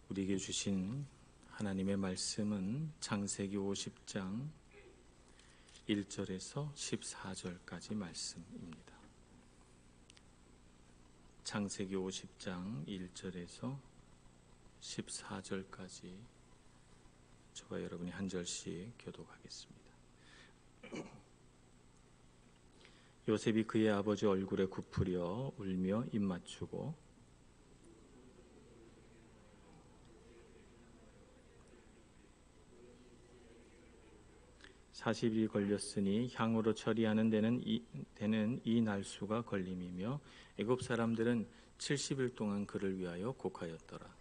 우리에게 주신 하나님의 말씀은 창세기 50장 1절에서 14절까지 말씀입니다. 창세기 50장 1절에서 14절까지 저와 여러분이 한 절씩 교독하겠습니다. 요셉이 그의 아버지 얼굴에 굽으려 울며 입 맞추고 40일이 걸렸으니 향으로 처리하는 데는 이 날수가 걸림이며 애굽 사람들은 70일 동안 그를 위하여 곡하였더라.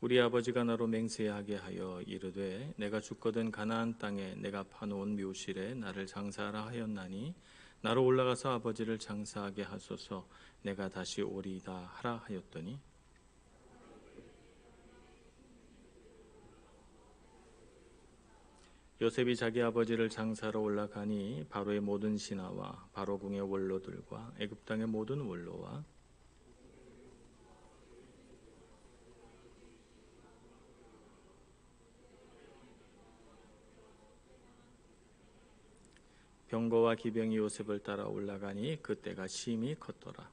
우리 아버지가 나로 맹세하게 하여 이르되 내가 죽거든 가나안 땅에 내가 파놓은 묘실에 나를 장사하라 하였나니 나로 올라가서 아버지를 장사하게 하소서 내가 다시 오리이다 하라 하였더니 요셉이 자기 아버지를 장사로 올라가니 바로의 모든 신하와 바로 궁의 원로들과 애굽 땅의 모든 원로와 병거와 기병이 요셉을 따라 올라가니 그때가 심히 컸더라.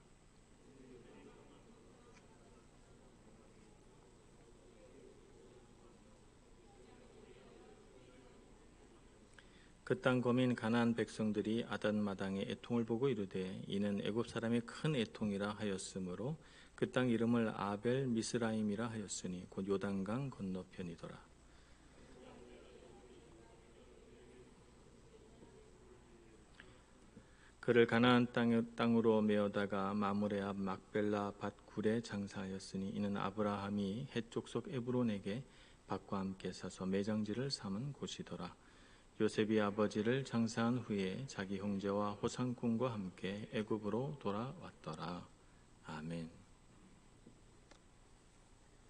그 땅 거민 가나안 백성들이 아단 마당의 애통을 보고 이르되 이는 애굽 사람의 큰 애통이라 하였으므로 그 땅 이름을 아벨 미스라임이라 하였으니 곧 요단강 건너편이더라. 그를 가나안 땅으로 메어다가 마므레 앞 막벨라 밭 굴에 장사하였으니 이는 아브라함이 헷 족속 에브론에게 밭과 함께 사서 매장지를 삼은 곳이더라. 요셉이 아버지를 장사한 후에 자기 형제와 호상꾼과 함께 애굽으로 돌아왔더라. 아멘.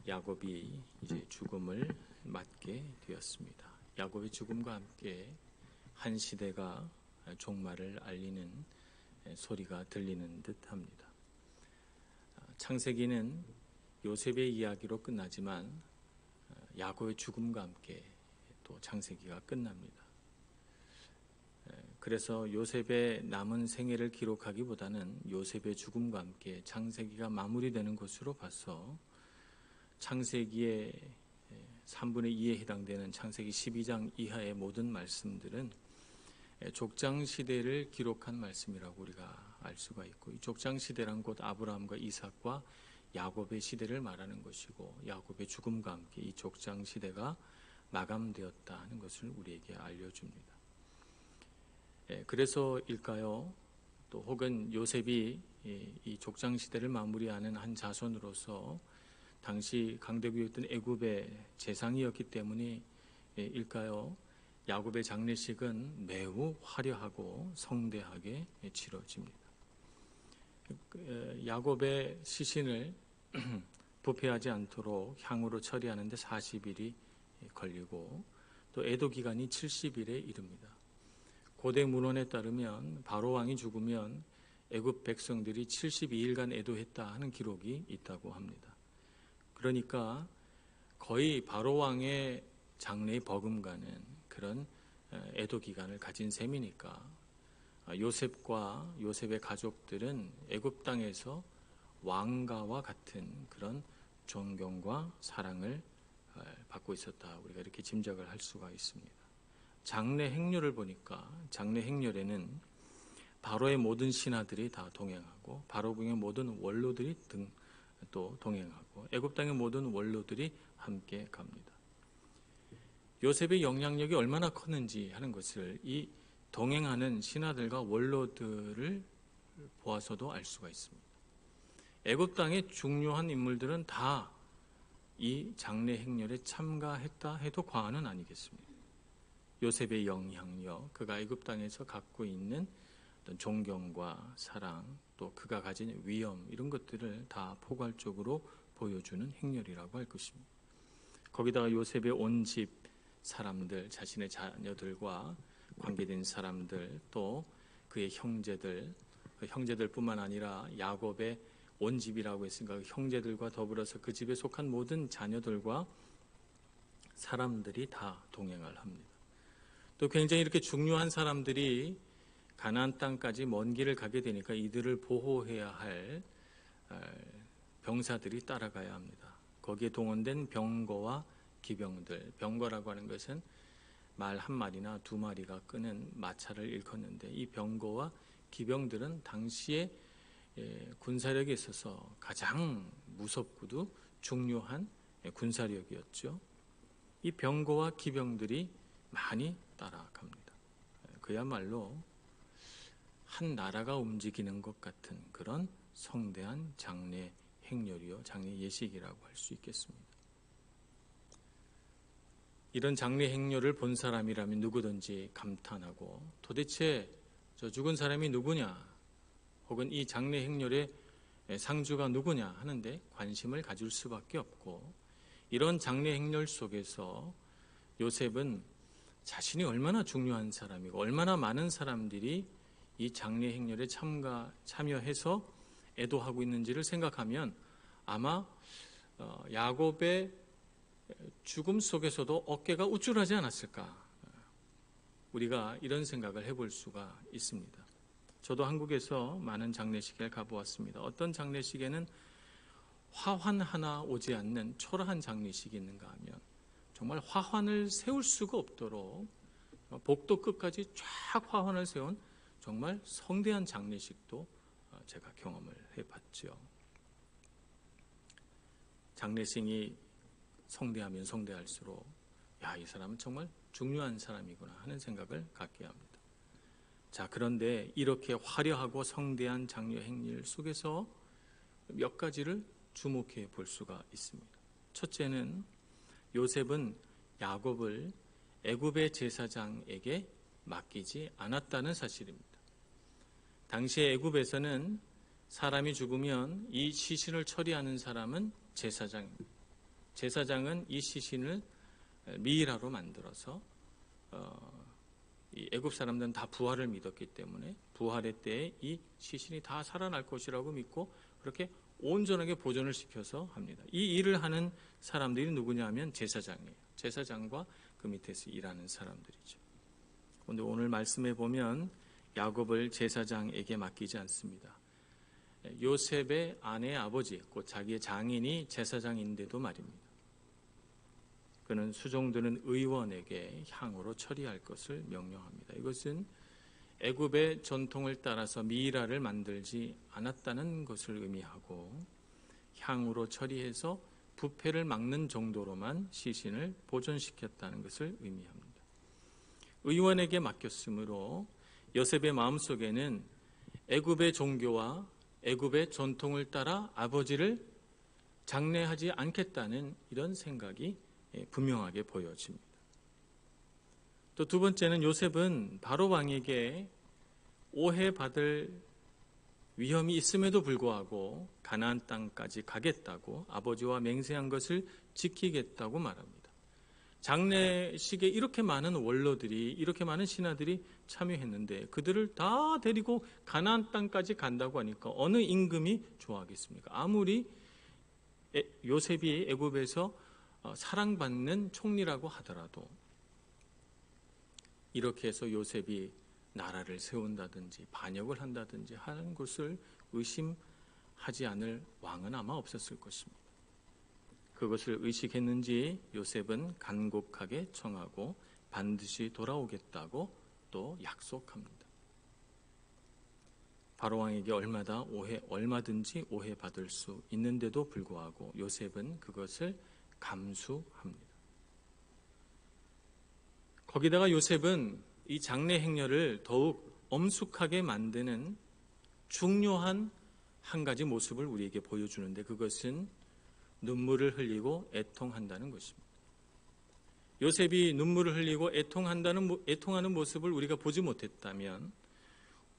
야곱이 이제 죽음을 맞게 되었습니다. 야곱의 죽음과 함께 한 시대가 종말을 알리는 소리가 들리는 듯합니다. 창세기는 요셉의 이야기로 끝나지만 야곱의 죽음과 함께 또 창세기가 끝납니다. 그래서 요셉의 남은 생애를 기록하기보다는 요셉의 죽음과 함께 창세기가 마무리되는 것으로 봐서 창세기의 3분의 2에 해당되는 창세기 12장 이하의 모든 말씀들은 족장 시대를 기록한 말씀이라고 우리가 알 수가 있고, 이 족장 시대란 곧 아브라함과 이삭과 야곱의 시대를 말하는 것이고, 야곱의 죽음과 함께 이 족장 시대가 마감되었다 하는 것을 우리에게 알려줍니다. 그래서일까요? 또 혹은 요셉이 이 족장 시대를 마무리하는 한 자손으로서 당시 강대국이었던 애굽의 재상이었기 때문일까요? 야곱의 장례식은 매우 화려하고 성대하게 치러집니다. 야곱의 시신을 부패하지 않도록 향으로 처리하는 데 40일이 걸리고 또 애도 기간이 70일에 이릅니다. 고대 문헌에 따르면 바로 왕이 죽으면 애굽 백성들이 72일간 애도했다 하는 기록이 있다고 합니다. 그러니까 거의 바로 왕의 장래에 버금가는 그런 애도 기간을 가진 셈이니까 요셉과 요셉의 가족들은 애굽 땅에서 왕가와 같은 그런 존경과 사랑을 받고 있었다. 우리가 이렇게 짐작을 할 수가 있습니다. 장례 행렬을 보니까 장례 행렬에는 바로의 모든 신하들이 다 동행하고 바로궁의 모든 원로들이 또 동행하고 애굽 땅의 모든 원로들이 함께 갑니다. 요셉의 영향력이 얼마나 컸는지 하는 것을 이 동행하는 신하들과 원로들을 보아서도 알 수가 있습니다. 애굽 땅의 중요한 인물들은 다 이 장례 행렬에 참가했다 해도 과언은 아니겠습니다. 요셉의 영향력, 그가 애굽 땅에서 갖고 있는 어떤 존경과 사랑, 또 그가 가진 위엄, 이런 것들을 다 포괄적으로 보여주는 행렬이라고 할 것입니다. 거기다가 요셉의 온 집 사람들, 자신의 자녀들과 관계된 사람들, 또 그의 형제들, 그 형제들뿐만 아니라 야곱의 온 집이라고 했으니까 그 형제들과 더불어서 그 집에 속한 모든 자녀들과 사람들이 다 동행을 합니다. 또 굉장히 이렇게 중요한 사람들이 가나안 땅까지 먼 길을 가게 되니까 이들을 보호해야 할 병사들이 따라가야 합니다. 거기에 동원된 병거와 기병들, 병거라고 하는 것은 말 한 마리나 두 마리가 끄는 마차를 일컫는데, 이 병거와 기병들은 당시에 군사력에 있어서 가장 무섭고도 중요한 군사력이었죠. 이 병거와 기병들이 많이 따라갑니다. 그야말로 한 나라가 움직이는 것 같은 그런 성대한 장례 행렬이요, 장례 예식이라고 할 수 있겠습니다. 이런 장례 행렬을 본 사람이라면 누구든지 감탄하고, 도대체 저 죽은 사람이 누구냐, 혹은 이 장례 행렬의 상주가 누구냐 하는데 관심을 가질 수밖에 없고, 이런 장례 행렬 속에서 요셉은 자신이 얼마나 중요한 사람이고 얼마나 많은 사람들이 이 장례 행렬에 참여해서 애도하고 있는지를 생각하면 아마 야곱의 죽음 속에서도 어깨가 우쭐하지 않았을까, 우리가 이런 생각을 해볼 수가 있습니다. 저도 한국에서 많은 장례식에 가보았습니다. 어떤 장례식에는 화환 하나 오지 않는 초라한 장례식이 있는가 하면 정말 화환을 세울 수가 없도록 복도 끝까지 쫙 화환을 세운 정말 성대한 장례식도 제가 경험을 해봤죠. 장례식이 성대하면 성대할수록 이 사람은 정말 중요한 사람이구나 하는 생각을 갖게 합니다. 자, 그런데 이렇게 화려하고 성대한 장례 행렬 속에서 몇 가지를 주목해 볼 수가 있습니다. 첫째는 요셉은 야곱을 애굽의 제사장에게 맡기지 않았다는 사실입니다. 당시에 애굽에서는 사람이 죽으면 이 시신을 처리하는 사람은 제사장입니다. 제사장은 이 시신을 미이라로 만들어서 이 애굽 사람들은 다 부활을 믿었기 때문에 부활의 때에 이 시신이 다 살아날 것이라고 믿고 그렇게 온전하게 보존을 시켜서 합니다. 이 일을 하는 사람들이 누구냐 하면 제사장이에요. 제사장과 그 밑에서 일하는 사람들이죠. 그런데 오늘 말씀에 보면 야곱을 제사장에게 맡기지 않습니다. 요셉의 아내의 아버지, 곧 자기의 장인이 제사장인데도 말입니다. 그는 수종드는 의원에게 향으로 처리할 것을 명령합니다. 이것은 애굽의 전통을 따라서 미이라를 만들지 않았다는 것을 의미하고, 향으로 처리해서 부패를 막는 정도로만 시신을 보존시켰다는 것을 의미합니다. 의원에게 맡겼으므로 요셉의 마음속에는 애굽의 종교와 애굽의 전통을 따라 아버지를 장례하지 않겠다는 이런 생각이 분명하게 보여집니다. 또 두 번째는 요셉은 바로 왕에게 오해받을 위험이 있음에도 불구하고 가나안 땅까지 가겠다고 아버지와 맹세한 것을 지키겠다고 말합니다. 장례식에 이렇게 많은 원로들이, 이렇게 많은 신하들이 참여했는데 그들을 다 데리고 가나안 땅까지 간다고 하니까 어느 임금이 좋아하겠습니까? 아무리 요셉이 애굽에서 사랑받는 총리라고 하더라도 이렇게 해서 요셉이 나라를 세운다든지 반역을 한다든지 하는 것을 의심하지 않을 왕은 아마 없었을 것입니다. 그것을 의식했는지 요셉은 간곡하게 청하고 반드시 돌아오겠다고 또 약속합니다. 바로왕에게 얼마든지 오해받을 수 있는데도 불구하고 요셉은 그것을 감수합니다. 거기다가 요셉은 이 장례 행렬을 더욱 엄숙하게 만드는 중요한 한 가지 모습을 우리에게 보여주는데, 그것은 눈물을 흘리고 애통한다는 것입니다. 요셉이 눈물을 흘리고 애통하는 모습을 우리가 보지 못했다면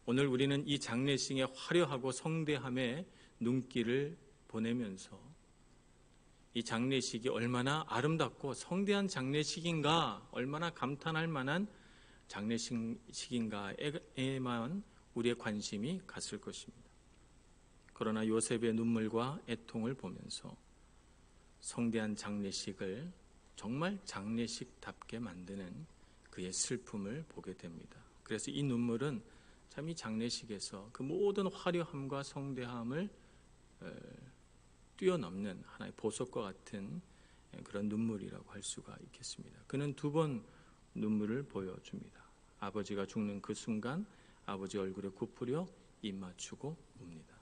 오늘 우리는 이 장례식의 화려하고 성대함에 눈길을 보내면서 이 장례식이 얼마나 아름답고 성대한 장례식인가, 얼마나 감탄할 만한 장례식인가에만 우리의 관심이 갔을 것입니다. 그러나 요셉의 눈물과 애통을 보면서 성대한 장례식을 정말 장례식답게 만드는 그의 슬픔을 보게 됩니다. 그래서 이 눈물은 참 이 장례식에서 그 모든 화려함과 성대함을 뛰어넘는 하나의 보석과 같은 그런 눈물이라고 할 수가 있겠습니다. 그는 두 번 눈물을 보여줍니다. 아버지가 죽는 그 순간 아버지 얼굴에 굽으려 입 맞추고 웁니다.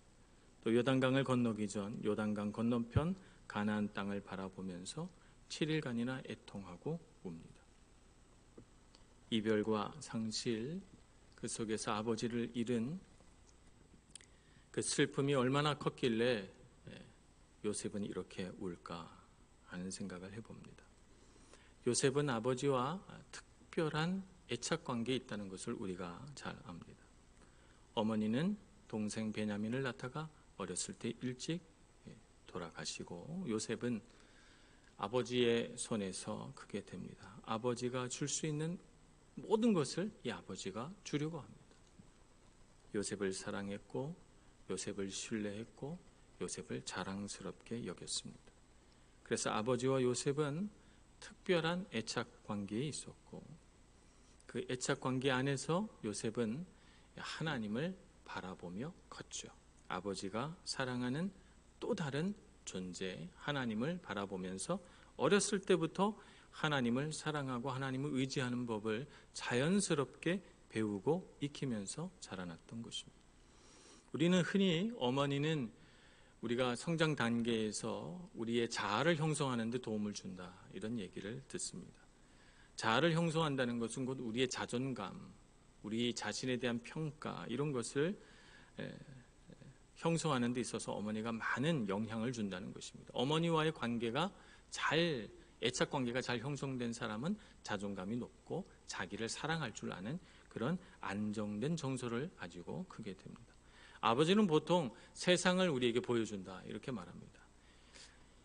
또 요단강을 건너기 전 요단강 건너편 가나안 땅을 바라보면서 7일간이나 애통하고 웁니다. 이별과 상실, 그 속에서 아버지를 잃은 그 슬픔이 얼마나 컸길래 요셉은 이렇게 울까 하는 생각을 해봅니다. 요셉은 아버지와 특별한 애착관계에 있다는 것을 우리가 잘 압니다. 어머니는 동생 베냐민을 낳다가 어렸을 때 일찍 돌아가시고 요셉은 아버지의 손에서 크게 됩니다. 아버지가 줄 수 있는 모든 것을 이 아버지가 주려고 합니다. 요셉을 사랑했고 요셉을 신뢰했고 요셉을 자랑스럽게 여겼습니다. 그래서 아버지와 요셉은 특별한 애착 관계에 있었고 그 애착 관계 안에서 요셉은 하나님을 바라보며 컸죠. 아버지가 사랑하는 또 다른 존재 하나님을 바라보면서 어렸을 때부터 하나님을 사랑하고 하나님을 의지하는 법을 자연스럽게 배우고 익히면서 자라났던 것입니다. 우리는 흔히 어머니는 우리가 성장 단계에서 우리의 자아를 형성하는 데 도움을 준다 이런 얘기를 듣습니다. 자아를 형성한다는 것은 곧 우리의 자존감, 우리 자신에 대한 평가 이런 것을 형성하는 데 있어서 어머니가 많은 영향을 준다는 것입니다. 어머니와의 관계가 애착 관계가 잘 형성된 사람은 자존감이 높고 자기를 사랑할 줄 아는 그런 안정된 정서를 가지고 크게 됩니다. 아버지는 보통 세상을 우리에게 보여준다 이렇게 말합니다.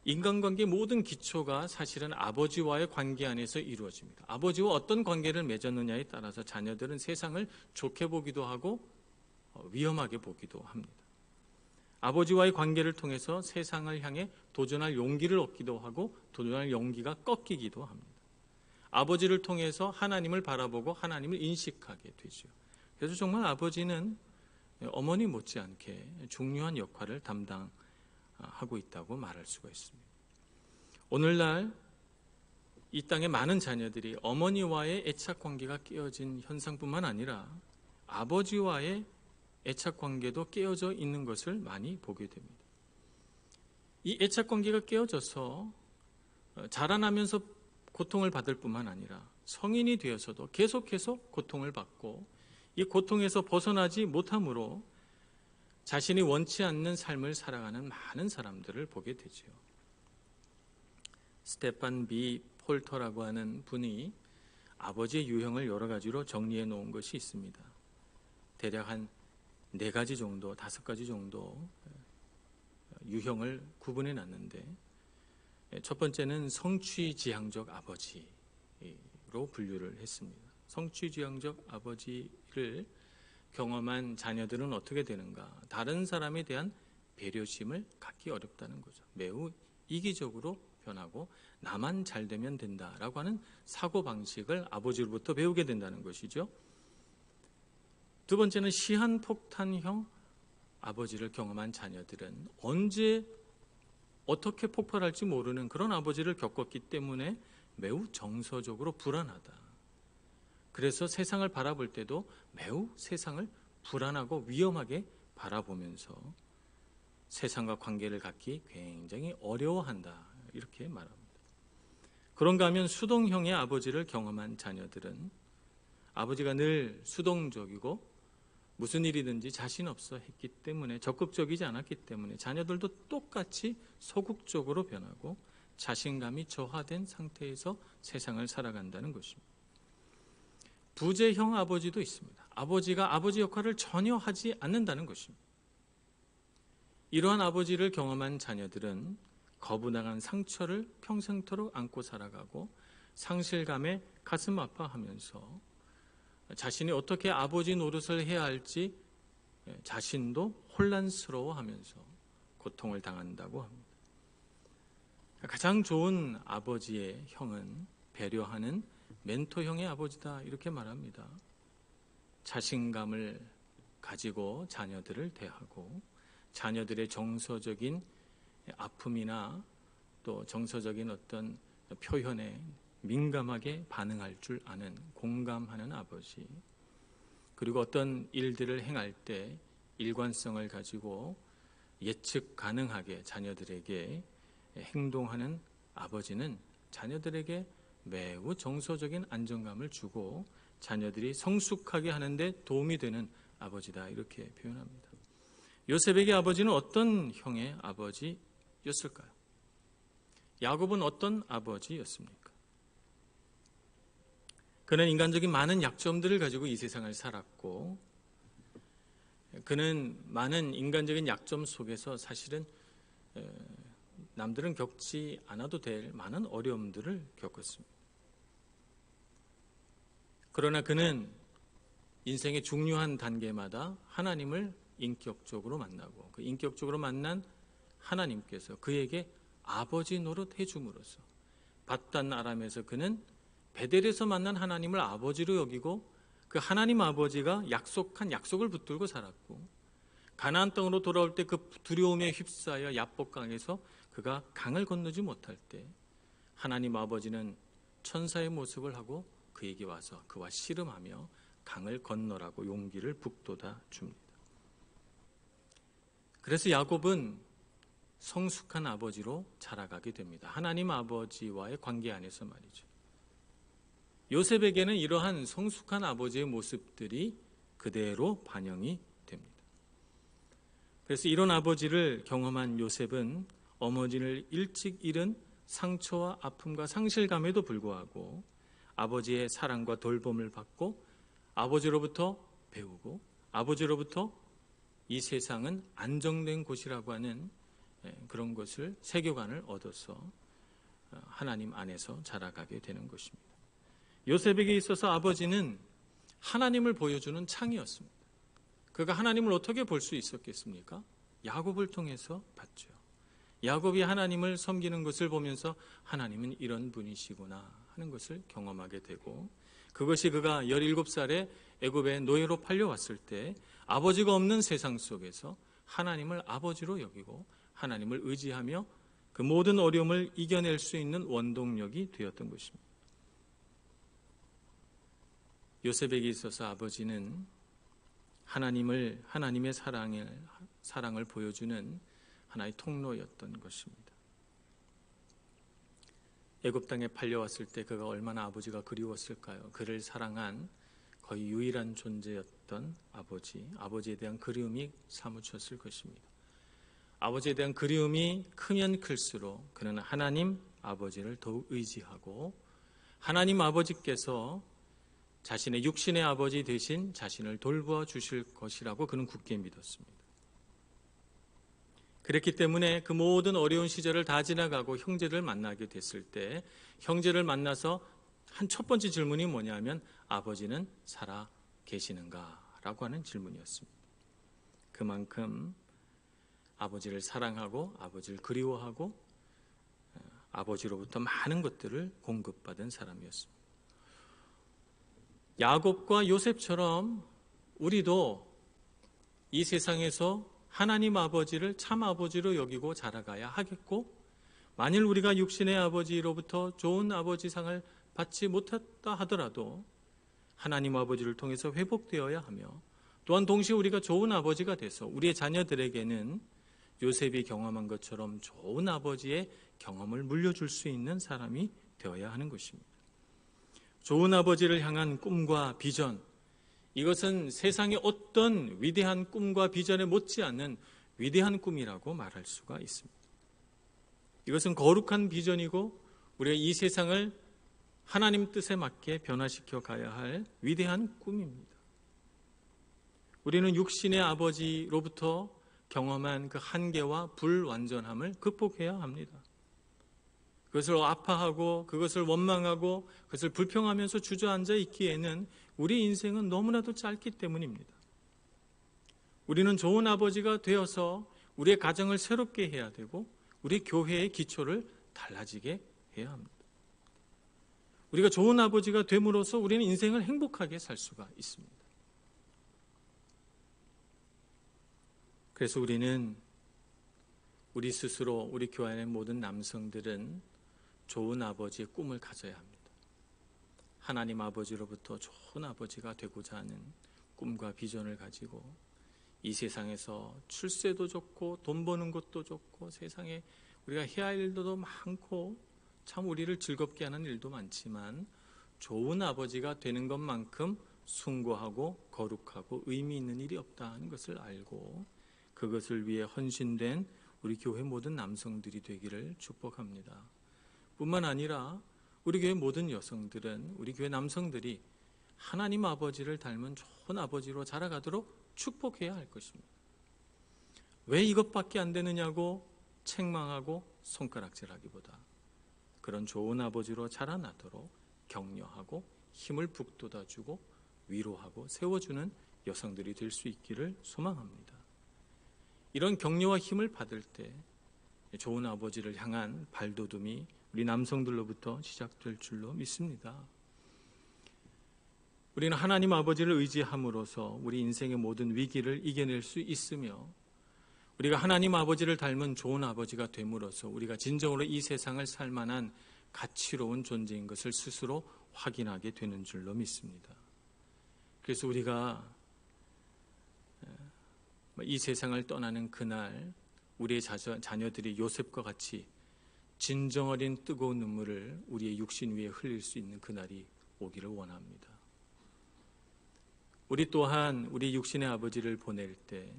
인간관계의 모든 기초가 사실은 아버지와의 관계 안에서 이루어집니다. 아버지와 어떤 관계를 맺었느냐에 따라서 자녀들은 세상을 좋게 보기도 하고 위험하게 보기도 합니다. 아버지와의 관계를 통해서 세상을 향해 도전할 용기를 얻기도 하고 도전할 용기가 꺾이기도 합니다. 아버지를 통해서 하나님을 바라보고 하나님을 인식하게 되죠. 그래서 정말 아버지는 어머니 못지않게 중요한 역할을 담당하고 있다고 말할 수가 있습니다. 오늘날 이 땅의 많은 자녀들이 어머니와의 애착관계가 깨어진 현상뿐만 아니라 아버지와의 애착관계도 깨어져 있는 것을 많이 보게 됩니다. 이 애착관계가 깨어져서 자라나면서 고통을 받을 뿐만 아니라 성인이 되어서도 계속해서 고통을 받고 이 고통에서 벗어나지 못함으로 자신이 원치 않는 삶을 살아가는 많은 사람들을 보게 되죠. 스테판 비 폴터라고 하는 분이 아버지의 유형을 여러 가지로 정리해 놓은 것이 있습니다. 대략 한 4가지 정도, 5가지 정도 유형을 구분해 놨는데 첫 번째는 성취지향적 아버지로 분류를 했습니다. 성취지향적 아버지를 경험한 자녀들은 어떻게 되는가? 다른 사람에 대한 배려심을 갖기 어렵다는 거죠. 매우 이기적으로 변하고 나만 잘 되면 된다라고 하는 사고방식을 아버지로부터 배우게 된다는 것이죠. 두 번째는 시한폭탄형 아버지를 경험한 자녀들은 언제 어떻게 폭발할지 모르는 그런 아버지를 겪었기 때문에 매우 정서적으로 불안하다. 그래서 세상을 바라볼 때도 매우 세상을 불안하고 위험하게 바라보면서 세상과 관계를 갖기 굉장히 어려워한다. 이렇게 말합니다. 그런가 하면 수동형의 아버지를 경험한 자녀들은 아버지가 늘 수동적이고 무슨 일이든지 자신 없어 했기 때문에 적극적이지 않았기 때문에 자녀들도 똑같이 소극적으로 변하고 자신감이 저하된 상태에서 세상을 살아간다는 것입니다. 부재형 아버지도 있습니다. 아버지가 아버지 역할을 전혀 하지 않는다는 것입니다. 이러한 아버지를 경험한 자녀들은 거부당한 상처를 평생토록 안고 살아가고 상실감에 가슴 아파하면서 자신이 어떻게 아버지 노릇을 해야 할지 자신도 혼란스러워하면서 고통을 당한다고 합니다. 가장 좋은 아버지의 형은 배려하는 멘토형의 아버지다, 이렇게 말합니다. 자신감을 가지고 자녀들을 대하고 자녀들의 정서적인 아픔이나 또 정서적인 어떤 표현에 민감하게 반응할 줄 아는, 공감하는 아버지, 그리고 어떤 일들을 행할 때 일관성을 가지고 예측 가능하게 자녀들에게 행동하는 아버지는 자녀들에게 매우 정서적인 안정감을 주고 자녀들이 성숙하게 하는데 도움이 되는 아버지다, 이렇게 표현합니다. 요셉에게 아버지는 어떤 형의 아버지였을까요? 야곱은 어떤 아버지였습니까? 그는 인간적인 많은 약점들을 가지고 이 세상을 살았고, 그는 많은 인간적인 약점 속에서 사실은 남들은 겪지 않아도 될 많은 어려움들을 겪었습니다. 그러나 그는 인생의 중요한 단계마다 하나님을 인격적으로 만나고, 그 인격적으로 만난 하나님께서 그에게 아버지 노릇 해줌으로써 밧단 아람에서 그는 베델에서 만난 하나님을 아버지로 여기고 그 하나님 아버지가 약속한 약속을 붙들고 살았고, 가나안 땅으로 돌아올 때 그 두려움에 휩싸여 야복강에서 그가 강을 건너지 못할 때 하나님 아버지는 천사의 모습을 하고 그에게 와서 그와 씨름하며 강을 건너라고 용기를 북돋아 줍니다. 그래서 야곱은 성숙한 아버지로 자라가게 됩니다. 하나님 아버지와의 관계 안에서 말이죠. 요셉에게는 이러한 성숙한 아버지의 모습들이 그대로 반영이 됩니다. 그래서 이런 아버지를 경험한 요셉은 어머니를 일찍 잃은 상처와 아픔과 상실감에도 불구하고 아버지의 사랑과 돌봄을 받고 아버지로부터 배우고 아버지로부터 이 세상은 안정된 곳이라고 하는 그런 것을, 세계관을 얻어서 하나님 안에서 자라가게 되는 것입니다. 요셉에게 있어서 아버지는 하나님을 보여주는 창이었습니다. 그가 하나님을 어떻게 볼 수 있었겠습니까? 야곱을 통해서 봤죠. 야곱이 하나님을 섬기는 것을 보면서 하나님은 이런 분이시구나 하는 것을 경험하게 되고, 그것이 그가 17살에 애굽의 노예로 팔려왔을 때 아버지가 없는 세상 속에서 하나님을 아버지로 여기고 하나님을 의지하며 그 모든 어려움을 이겨낼 수 있는 원동력이 되었던 것입니다. 요셉에게 있어서 아버지는 하나님의 사랑을 보여주는 하나의 통로였던 것입니다. 애굽 땅에 팔려왔을 때 그가 얼마나 아버지가 그리웠을까요? 그를 사랑한 거의 유일한 존재였던 아버지에 대한 그리움이 사무쳤을 것입니다. 아버지에 대한 그리움이 크면 클수록 그는 하나님 아버지를 더욱 의지하고 하나님 아버지께서 자신의 육신의 아버지 대신 자신을 돌보아 주실 것이라고 그는 굳게 믿었습니다. 그랬기 때문에 그 모든 어려운 시절을 다 지나가고 형제를 만나게 됐을 때 형제를 만나서 한 첫 번째 질문이 뭐냐면 아버지는 살아 계시는가? 라고 하는 질문이었습니다. 그만큼 아버지를 사랑하고 아버지를 그리워하고 아버지로부터 많은 것들을 공급받은 사람이었습니다. 야곱과 요셉처럼 우리도 이 세상에서 하나님 아버지를 참 아버지로 여기고 자라가야 하겠고, 만일 우리가 육신의 아버지로부터 좋은 아버지상을 받지 못했다 하더라도 하나님 아버지를 통해서 회복되어야 하며, 또한 동시에 우리가 좋은 아버지가 돼서 우리의 자녀들에게는 요셉이 경험한 것처럼 좋은 아버지의 경험을 물려줄 수 있는 사람이 되어야 하는 것입니다. 좋은 아버지를 향한 꿈과 비전, 이것은 세상의 어떤 위대한 꿈과 비전에 못지않는 위대한 꿈이라고 말할 수가 있습니다. 이것은 거룩한 비전이고 우리가 이 세상을 하나님 뜻에 맞게 변화시켜 가야 할 위대한 꿈입니다. 우리는 육신의 아버지로부터 경험한 그 한계와 불완전함을 극복해야 합니다. 그것을 아파하고 그것을 원망하고 그것을 불평하면서 주저앉아 있기에는 우리 인생은 너무나도 짧기 때문입니다. 우리는 좋은 아버지가 되어서 우리의 가정을 새롭게 해야 되고 우리 교회의 기초를 달라지게 해야 합니다. 우리가 좋은 아버지가 됨으로써 우리는 인생을 행복하게 살 수가 있습니다. 그래서 우리는 우리 스스로, 우리 교회 안의 모든 남성들은 좋은 아버지의 꿈을 가져야 합니다. 하나님 아버지로부터 좋은 아버지가 되고자 하는 꿈과 비전을 가지고 이 세상에서 출세도 좋고 돈 버는 것도 좋고 세상에 우리가 해야 할 일도 많고 참 우리를 즐겁게 하는 일도 많지만 좋은 아버지가 되는 것만큼 숭고하고 거룩하고 의미 있는 일이 없다는 것을 알고 그것을 위해 헌신된 우리 교회 모든 남성들이 되기를 축복합니다. 뿐만 아니라 우리 교회 모든 여성들은 우리 교회 남성들이 하나님 아버지를 닮은 좋은 아버지로 자라가도록 축복해야 할 것입니다. 왜 이것밖에 안 되느냐고 책망하고 손가락질하기보다 그런 좋은 아버지로 자라나도록 격려하고 힘을 북돋아주고 위로하고 세워주는 여성들이 될 수 있기를 소망합니다. 이런 격려와 힘을 받을 때 좋은 아버지를 향한 발돋움이 우리 남성들로부터 시작될 줄로 믿습니다. 우리는 하나님 아버지를 의지함으로써 우리 인생의 모든 위기를 이겨낼 수 있으며 우리가 하나님 아버지를 닮은 좋은 아버지가 됨으로써 우리가 진정으로 이 세상을 살 만한 가치로운 존재인 것을 스스로 확인하게 되는 줄로 믿습니다. 그래서 우리가 이 세상을 떠나는 그날 우리의 자녀들이 요셉과 같이 진정 어린 뜨거운 눈물을 우리의 육신 위에 흘릴 수 있는 그날이 오기를 원합니다. 우리 또한 우리 육신의 아버지를 보낼 때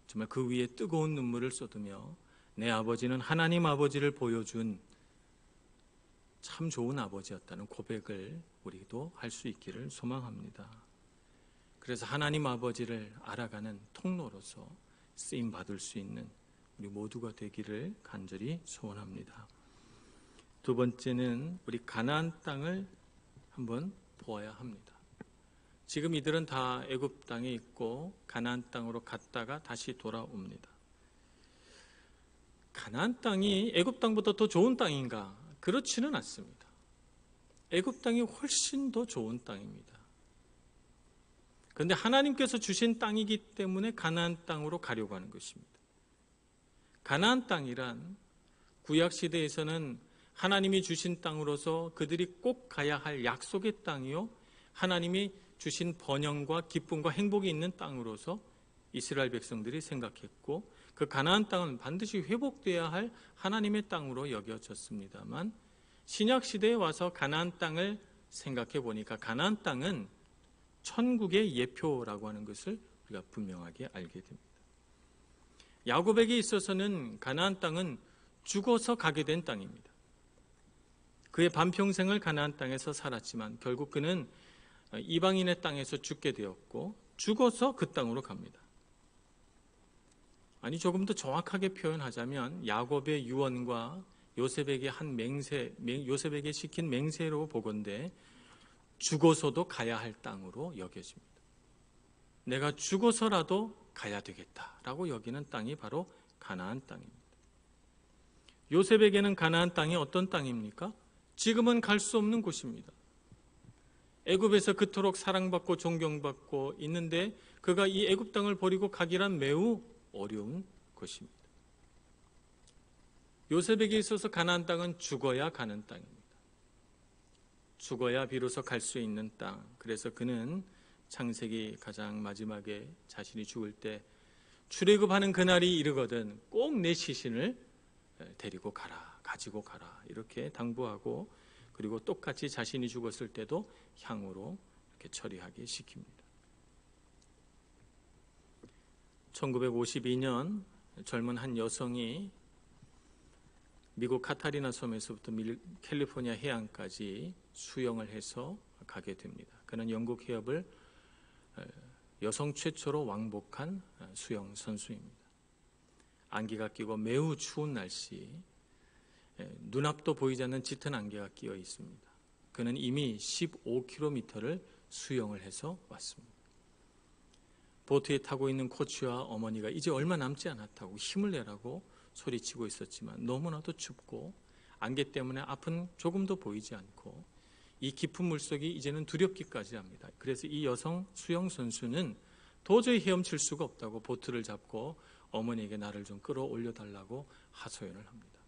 정말 그 위에 뜨거운 눈물을 쏟으며 내 아버지는 하나님 아버지를 보여준 참 좋은 아버지였다는 고백을 우리도 할 수 있기를 소망합니다. 그래서 하나님 아버지를 알아가는 통로로서 쓰임 받을 수 있는 우리 모두가 되기를 간절히 소원합니다. 두 번째는 우리 가나안 땅을 한번 보아야 합니다. 지금 이들은 다 애굽 땅에 있고 가나안 땅으로 갔다가 다시 돌아옵니다. 가나안 땅이 애굽 땅보다 더 좋은 땅인가? 그렇지는 않습니다. 애굽 땅이 훨씬 더 좋은 땅입니다. 그런데 하나님께서 주신 땅이기 때문에 가나안 땅으로 가려고 하는 것입니다. 가나안 땅이란 구약 시대에서는 하나님이 주신 땅으로서 그들이 꼭 가야 할 약속의 땅이요, 하나님이 주신 번영과 기쁨과 행복이 있는 땅으로서 이스라엘 백성들이 생각했고 그 가나안 땅은 반드시 회복되어야 할 하나님의 땅으로 여겨졌습니다만 신약 시대에 와서 가나안 땅을 생각해 보니까 가나안 땅은 천국의 예표라고 하는 것을 우리가 분명하게 알게 됩니다. 야곱에게 있어서는 가나안 땅은 죽어서 가게 된 땅입니다. 그의 반평생을 가나안 땅에서 살았지만 결국 그는 이방인의 땅에서 죽게 되었고 죽어서 그 땅으로 갑니다. 아니 조금 더 정확하게 표현하자면 야곱의 유언과 요셉에게 한 요셉에게 시킨 맹세로 보건대 죽어서도 가야 할 땅으로 여겨집니다. 내가 죽어서라도 가야 되겠다라고 여기는 땅이 바로 가나안 땅입니다. 요셉에게는 가나안 땅이 어떤 땅입니까? 지금은 갈 수 없는 곳입니다. 애굽에서 그토록 사랑받고 존경받고 있는데 그가 이 애굽 땅을 버리고 가기란 매우 어려운 것입니다. 요셉에게 있어서 가나안 땅은 죽어야 가는 땅입니다. 죽어야 비로소 갈 수 있는 땅. 그래서 그는 창세기 가장 마지막에 자신이 죽을 때 출애굽하는 그날이 이르거든 꼭 내 시신을 데리고 가라, 가지고 가라 이렇게 당부하고 그리고 똑같이 자신이 죽었을 때도 향으로 이렇게 처리하게 시킵니다. 1952년 젊은 한 여성이 미국 카타리나 섬에서부터 캘리포니아 해안까지 수영을 해서 가게 됩니다. 그는 영국 해협을 여성 최초로 왕복한 수영 선수입니다. 안개가 끼고 매우 추운 날씨, 눈앞도 보이지 않는 짙은 안개가 끼어 있습니다. 그는 이미 15km를 수영을 해서 왔습니다. 보트에 타고 있는 코치와 어머니가 이제 얼마 남지 않았다고 힘을 내라고 소리치고 있었지만 너무나도 춥고 안개 때문에 앞은 조금도 보이지 않고 이 깊은 물속이 이제는 두렵기까지 합니다. 그래서 이 여성 수영 선수는 도저히 헤엄칠 수가 없다고 보트를 잡고 어머니에게 나를 좀 끌어올려 달라고 하소연을 합니다.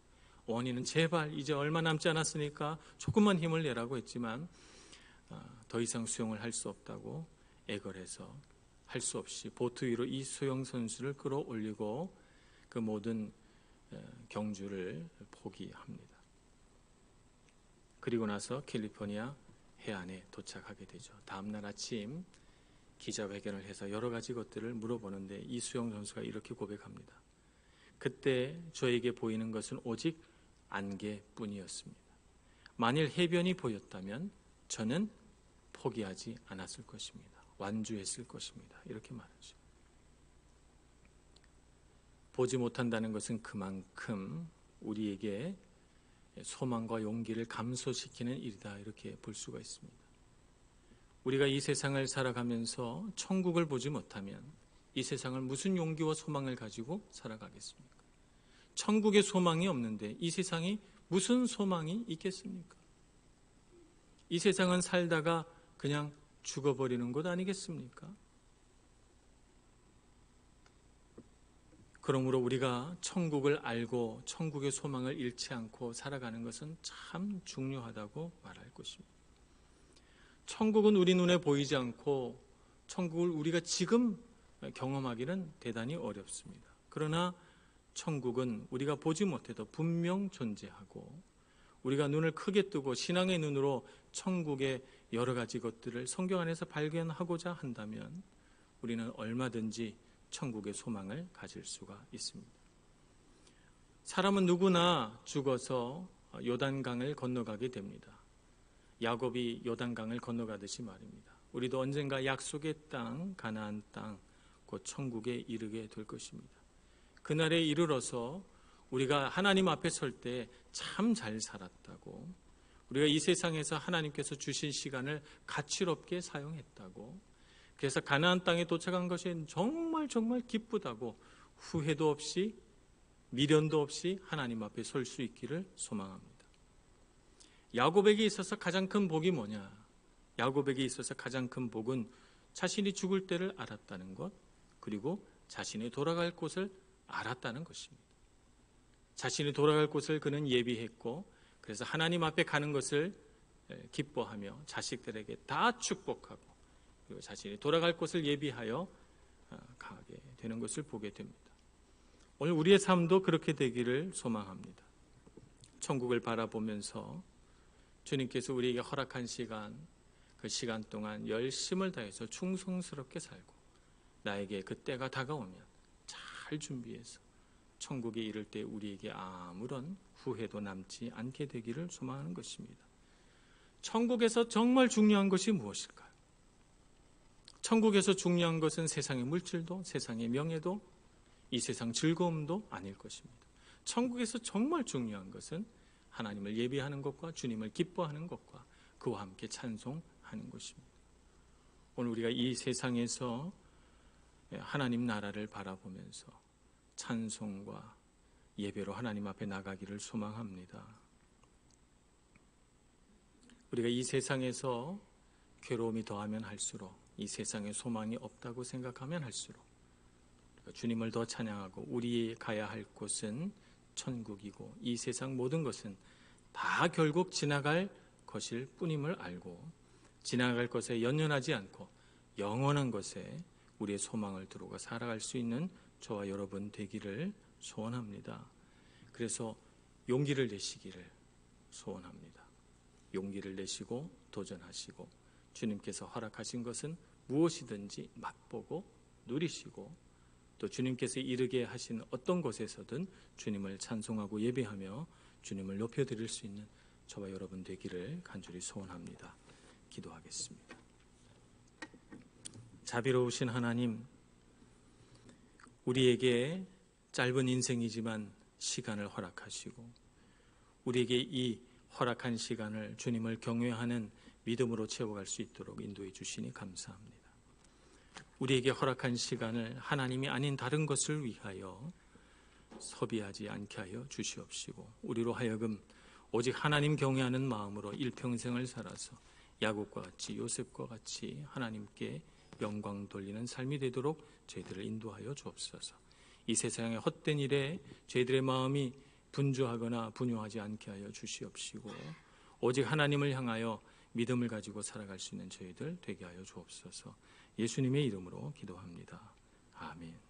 어머니는 제발 이제 얼마 남지 않았으니까 조금만 힘을 내라고 했지만 더 이상 수영을 할 수 없다고 애걸해서 할 수 없이 보트 위로 이 수영 선수를 끌어올리고 그 모든 경주를 포기합니다. 그리고 나서 캘리포니아 해안에 도착하게 되죠. 다음 날 아침 기자회견을 해서 여러 가지 것들을 물어보는데 이 수영 선수가 이렇게 고백합니다. 그때 저에게 보이는 것은 오직 안개뿐이었습니다. 만일 해변이 보였다면 저는 포기하지 않았을 것입니다. 완주했을 것입니다. 이렇게 말하죠. 보지 못한다는 것은 그만큼 우리에게 소망과 용기를 감소시키는 일이다. 이렇게 볼 수가 있습니다. 우리가 이 세상을 살아가면서 천국을 보지 못하면 이 세상을 무슨 용기와 소망을 가지고 살아가겠습니까? 천국에 소망이 없는데 이 세상이 무슨 소망이 있겠습니까? 이 세상은 살다가 그냥 죽어버리는 것 아니겠습니까? 그러므로 우리가 천국을 알고 천국의 소망을 잃지 않고 살아가는 것은 참 중요하다고 말할 것입니다. 천국은 우리 눈에 보이지 않고 천국을 우리가 지금 경험하기는 대단히 어렵습니다. 그러나 천국은 우리가 보지 못해도 분명 존재하고 우리가 눈을 크게 뜨고 신앙의 눈으로 천국의 여러 가지 것들을 성경 안에서 발견하고자 한다면 우리는 얼마든지 천국의 소망을 가질 수가 있습니다. 사람은 누구나 죽어서 요단강을 건너가게 됩니다. 야곱이 요단강을 건너가듯이 말입니다. 우리도 언젠가 약속의 땅, 가나안 땅, 곧 천국에 이르게 될 것입니다. 그날에 이르러서 우리가 하나님 앞에 설 때 참 잘 살았다고, 우리가 이 세상에서 하나님께서 주신 시간을 가치롭게 사용했다고, 그래서 가나안 땅에 도착한 것이 정말 기쁘다고 후회도 없이 미련도 없이 하나님 앞에 설 수 있기를 소망합니다. 야곱에게 있어서 가장 큰 복이 뭐냐? 야곱에게 있어서 가장 큰 복은 자신이 죽을 때를 알았다는 것, 그리고 자신이 돌아갈 곳을 알았다는 것입니다. 자신이 돌아갈 곳을 그는 예비했고, 그래서 하나님 앞에 가는 것을 기뻐하며 자식들에게 다 축복하고, 그리고 자신이 돌아갈 곳을 예비하여 가게 되는 것을 보게 됩니다. 오늘 우리의 삶도 그렇게 되기를 소망합니다. 천국을 바라보면서 주님께서 우리에게 허락한 시간, 그 시간 동안 열심을 다해서 충성스럽게 살고 나에게 그 때가 다가오면 잘 준비해서 천국에 이를 때 우리에게 아무런 후회도 남지 않게 되기를 소망하는 것입니다. 천국에서 정말 중요한 것이 무엇일까요? 천국에서 중요한 것은 세상의 물질도, 세상의 명예도, 이 세상 즐거움도 아닐 것입니다. 천국에서 정말 중요한 것은 하나님을 예비하는 것과 주님을 기뻐하는 것과 그와 함께 찬송하는 것입니다. 오늘 우리가 이 세상에서 하나님 나라를 바라보면서 찬송과 예배로 하나님 앞에 나가기를 소망합니다. 우리가 이 세상에서 괴로움이 더하면 할수록, 이 세상에 소망이 없다고 생각하면 할수록 주님을 더 찬양하고 우리 가야 할 곳은 천국이고 이 세상 모든 것은 다 결국 지나갈 것일 뿐임을 알고 지나갈 것에 연연하지 않고 영원한 것에 우리의 소망을 두르고 살아갈 수 있는 저와 여러분 되기를 소원합니다. 그래서 용기를 내시기를 소원합니다. 용기를 내시고 도전하시고 주님께서 허락하신 것은 무엇이든지 맛보고 누리시고 또 주님께서 이르게 하신 어떤 곳에서든 주님을 찬송하고 예배하며 주님을 높여드릴 수 있는 저와 여러분 되기를 간절히 소원합니다. 기도하겠습니다. 자비로우신 하나님, 우리에게 짧은 인생이지만 시간을 허락하시고 우리에게 이 허락한 시간을 주님을 경외하는 믿음으로 채워갈 수 있도록 인도해 주시니 감사합니다. 우리에게 허락한 시간을 하나님이 아닌 다른 것을 위하여 소비하지 않게 하여 주시옵시고, 우리로 하여금 오직 하나님 경외하는 마음으로 일평생을 살아서 야곱과 같이 요셉과 같이 하나님께 영광 돌리는 삶이 되도록 저희들을 인도하여 주옵소서. 이 세상의 헛된 일에 저희들의 마음이 분주하거나 분용하지 않게 하여 주시옵시고, 오직 하나님을 향하여 믿음을 가지고 살아갈 수 있는 저희들 되게 하여 주옵소서. 예수님의 이름으로 기도합니다. 아멘.